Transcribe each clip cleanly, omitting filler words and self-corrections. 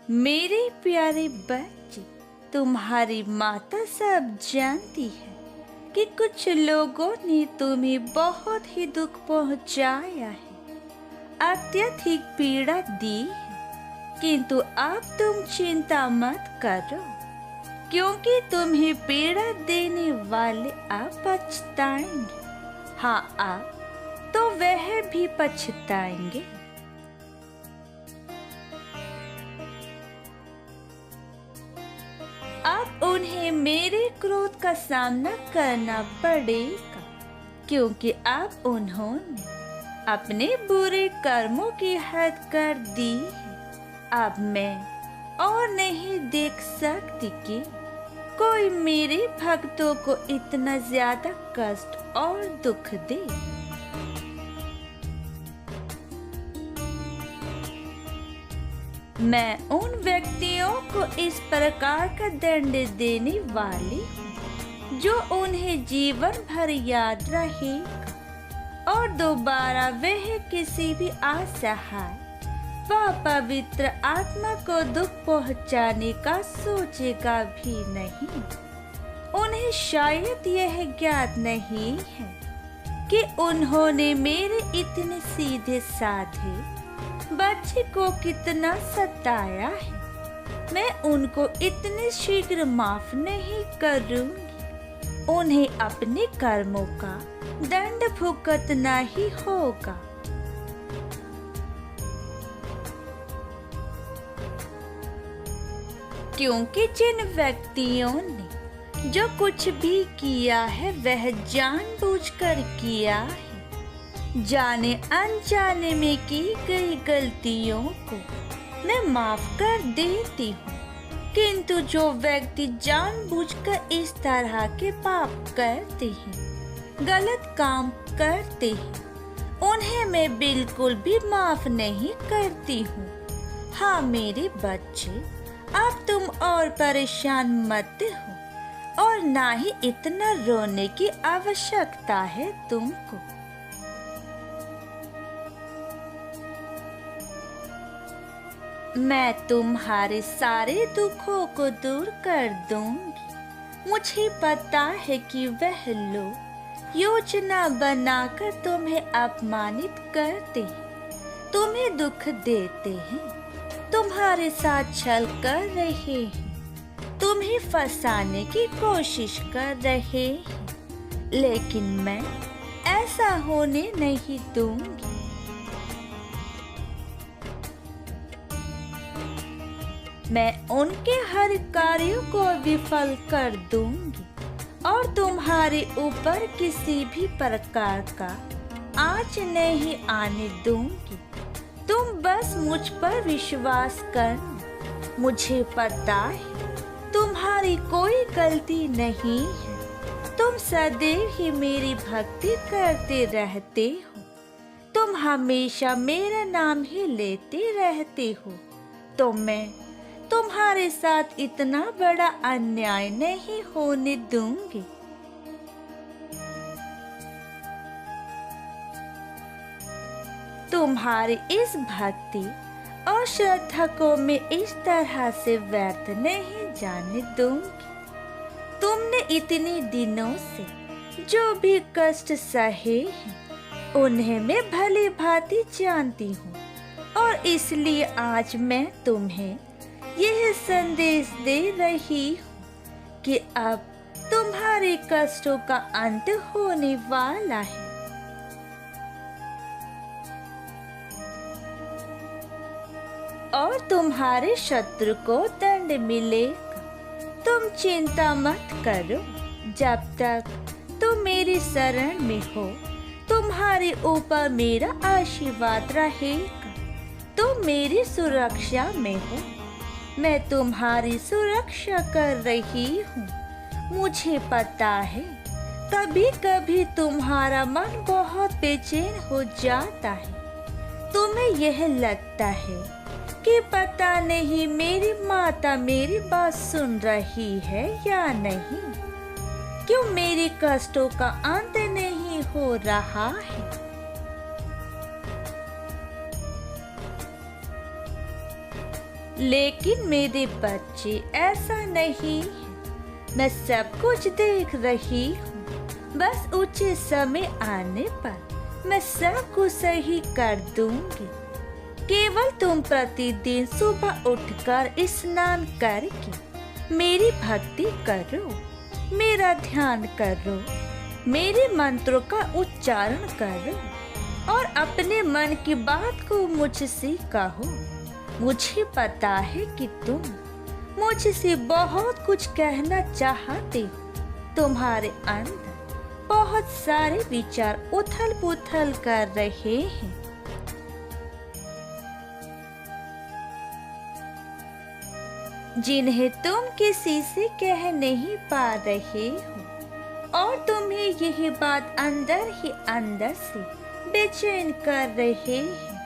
मेरे प्यारे बच्चे, तुम्हारी माता सब जानती है कि कुछ लोगों ने तुम्हें बहुत ही दुख पहुंचाया है, अत्यधिक पीड़ा दी है। किंतु अब तुम चिंता मत करो, क्योंकि तुम्हें पीड़ा देने वाले अब पछताएंगे। हाँ, अब तो वह भी पछताएंगे। अब उन्हें मेरे क्रोध का सामना करना पड़ेगा, क्योंकि अब उन्होंने अपने बुरे कर्मों की हद कर दी है। अब मैं और नहीं देख सकती कि कोई मेरे भक्तों को इतना ज्यादा कष्ट और दुख दे। मैं उन व्यक्तियों को इस प्रकार का दंड देने वाली हूँ जो उन्हें जीवन भर याद रहेगा और दोबारा वह किसी भी असहाय व पवित्र आत्मा को दुख पहुँचाने का सोचेगा भी नहीं। उन्हें शायद यह ज्ञात नहीं है कि उन्होंने मेरे इतने सीधे साधे बच्चे को कितना सताया है। मैं उनको इतने शीघ्र माफ नहीं करूंगी। उन्हें अपने कर्मों का दंड भुगतना ही होगा। क्योंकि जिन व्यक्तियों ने जो कुछ भी किया है वह जानबूझकर किया है। जाने अनजाने में की गई गलतियों को मैं माफ कर देती हूँ, किंतु जो व्यक्ति जानबूझकर इस तरह के पाप करते हैं, गलत काम करते हैं, उन्हें मैं बिल्कुल भी माफ नहीं करती हूँ। हाँ मेरे बच्चे, अब तुम और परेशान मत हो और ना ही इतना रोने की आवश्यकता है तुमको। मैं तुम्हारे सारे दुखों को दूर कर दूंगी। मुझे पता है कि वह लोग योजना बनाकर तुम्हें अपमानित करते हैं, तुम्हें दुख देते हैं, तुम्हारे साथ छल कर रहे हैं, तुम्हें फंसाने की कोशिश कर रहे हैं, लेकिन मैं ऐसा होने नहीं दूंगी। मैं उनके हर कार्यों को विफल कर दूंगी और तुम्हारे ऊपर किसी भी प्रकार का आँच नहीं आने दूंगी। तुम बस मुझ पर विश्वास करना। मुझे पता है तुम्हारी कोई गलती नहीं है। तुम सदैव ही मेरी भक्ति करते रहते हो। तुम हमेशा मेरा नाम ही लेते रहते हो। तो मैं तुम्हारे साथ इतना बड़ा अन्याय नहीं होने दूंगी। तुम्हारी इस भक्ति और श्रद्धा को मैं इस तरह से व्यर्थ नहीं जाने दूंगी। तुमने इतने दिनों से जो भी कष्ट सहे हैं, उन्हें मैं भली भांति जानती हूँ और इसलिए आज मैं तुम्हें यह संदेश दे रही हूँ कि अब तुम्हारे कष्टों का अंत होने वाला है। और तुम्हारे शत्रु को दंड मिलेगा। तुम चिंता मत करो। जब तक तुम मेरी शरण में हो, तुम्हारे ऊपर मेरा आशीर्वाद रहेगा। तुम मेरी सुरक्षा में हो। मैं तुम्हारी सुरक्षा कर रही हूँ। मुझे पता है कभी कभी तुम्हारा मन बहुत बेचैन हो जाता है। तुम्हें यह लगता है कि पता नहीं मेरी माता मेरी बात सुन रही है या नहीं, क्यों मेरे कष्टों का अंत नहीं हो रहा है। लेकिन मेरे बच्चे ऐसा नहीं है। मैं सब कुछ देख रही हूँ। बस उचित समय आने पर मैं सब कुछ सही कर दूंगी। केवल तुम प्रतिदिन सुबह उठकर स्नान करके मेरी भक्ति करो, मेरा ध्यान करो, मेरे मंत्रों का उच्चारण करो और अपने मन की बात को मुझसे कहो। मुझे पता है कि तुम मुझसे बहुत कुछ कहना चाहते हो। तुम्हारे अंदर बहुत सारे विचार उथल पुथल कर रहे हैं। जिन्हें तुम किसी से कह नहीं पा रहे हो और तुम्हें यही बात अंदर ही अंदर से बेचैन कर रहे हैं।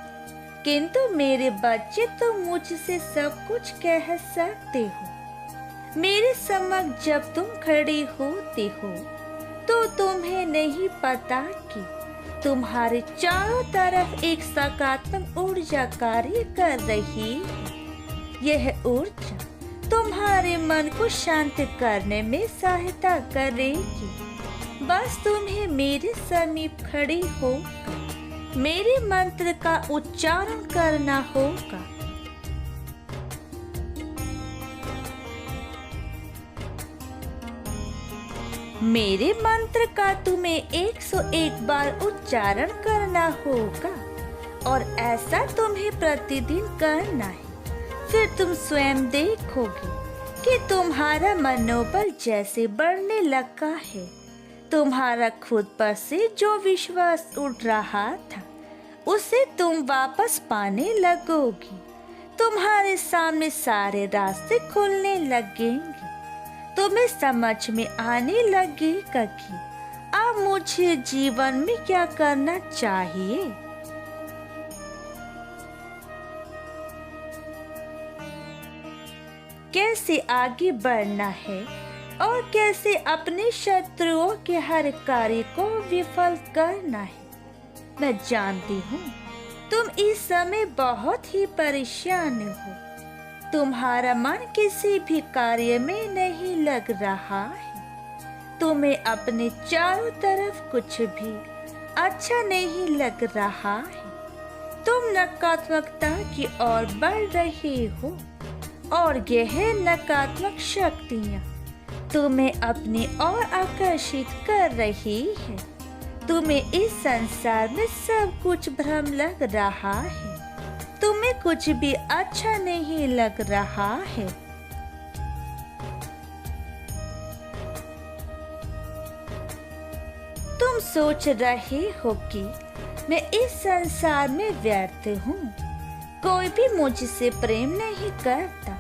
किंतु मेरे बच्चे तुम मुझसे सब कुछ कह सकते हो। मेरे समक्ष जब तुम खड़ी होती हो तो तुम्हें नहीं पता कि तुम्हारे चारों तरफ एक सकारात्मक ऊर्जा कार्य कर रही है। यह ऊर्जा तुम्हारे मन को शांत करने में सहायता करेगी। बस तुम्हें मेरे समीप खड़ी होकर मेरे मंत्र का उच्चारण करना होगा। मेरे मंत्र का तुम्हें 101 बार उच्चारण करना होगा और ऐसा तुम्हें प्रतिदिन करना है। फिर तुम स्वयं देखोगे कि तुम्हारा मनोबल जैसे बढ़ने लगा है। तुम्हारा खुद पर से जो विश्वास उठ रहा था उसे तुम वापस पाने लगोगी। तुम्हारे सामने सारे रास्ते खुलने लगेंगे। तुम्हें समझ में आने लगेगा कि अब मुझे जीवन में क्या करना चाहिए। कैसे आगे बढ़ना है और कैसे अपने शत्रुओं के हर कार्य को विफल करना है। मैं जानती हूँ तुम इस समय बहुत ही परेशान हो। तुम्हारा मन किसी भी कार्य में नहीं लग रहा है। तुम्हें अपने चारों तरफ कुछ भी अच्छा नहीं लग रहा है। तुम नकारात्मकता की ओर बढ़ रहे हो और यह नकारात्मक शक्तियाँ तुम्हें अपनी ओर आकर्षित कर रही है। तुम्हें इस संसार में सब कुछ भ्रम लग रहा है। तुम्हें कुछ भी अच्छा नहीं लग रहा है। तुम सोच रहे हो कि मैं इस संसार में व्यर्थ हूँ। कोई भी मुझसे प्रेम नहीं करता।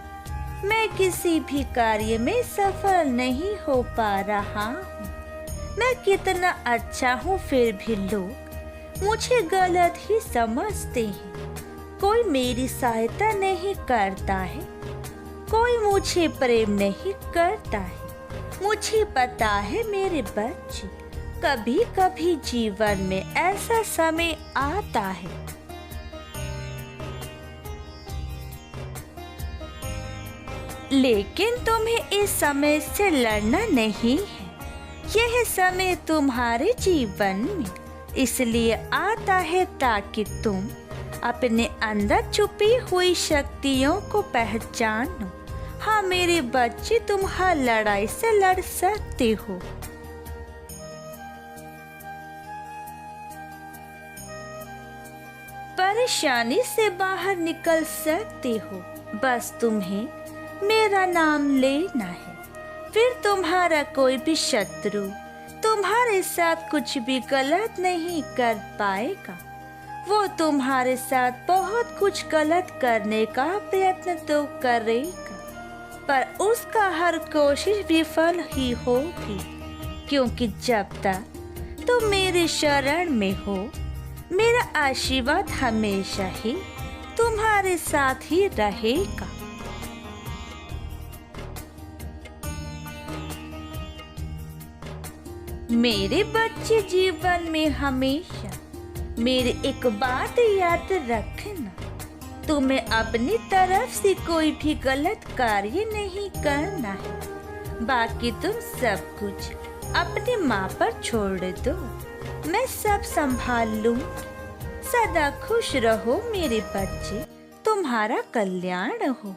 मैं किसी भी कार्य में सफल नहीं हो पा रहा हूँ। मैं कितना अच्छा हूँ फिर भी लोग मुझे गलत ही समझते हैं। कोई मेरी सहायता नहीं करता है। कोई मुझे प्रेम नहीं करता है। मुझे पता है मेरे बच्चे, कभी कभी जीवन में ऐसा समय आता है लेकिन तुम्हें इस समय से लड़ना नहीं है। यह समय तुम्हारे जीवन में इसलिए आता है ताकि तुम अपने अंदर छुपी हुई शक्तियों को पहचानो। हाँ मेरे बच्चे, तुम हर लड़ाई से लड़ सकते हो। परेशानी से बाहर निकल सकते हो। बस तुम्हें मेरा नाम लेना है। फिर तुम्हारा कोई भी शत्रु तुम्हारे साथ कुछ भी गलत नहीं कर पाएगा। वो तुम्हारे साथ बहुत कुछ गलत करने का प्रयत्न तो करेगा, पर उसका हर कोशिश विफल ही होगी। क्योंकि जब तक तुम मेरे शरण में हो, मेरा आशीर्वाद हमेशा ही तुम्हारे साथ ही रहेगा। मेरे बच्चे, जीवन में हमेशा मेरी एक बात याद रखना। तुम्हें अपनी तरफ से कोई भी गलत कार्य नहीं करना है। बाकी तुम सब कुछ अपनी माँ पर छोड़ दो, मैं सब संभाल लूँ। सदा खुश रहो मेरे बच्चे, तुम्हारा कल्याण हो।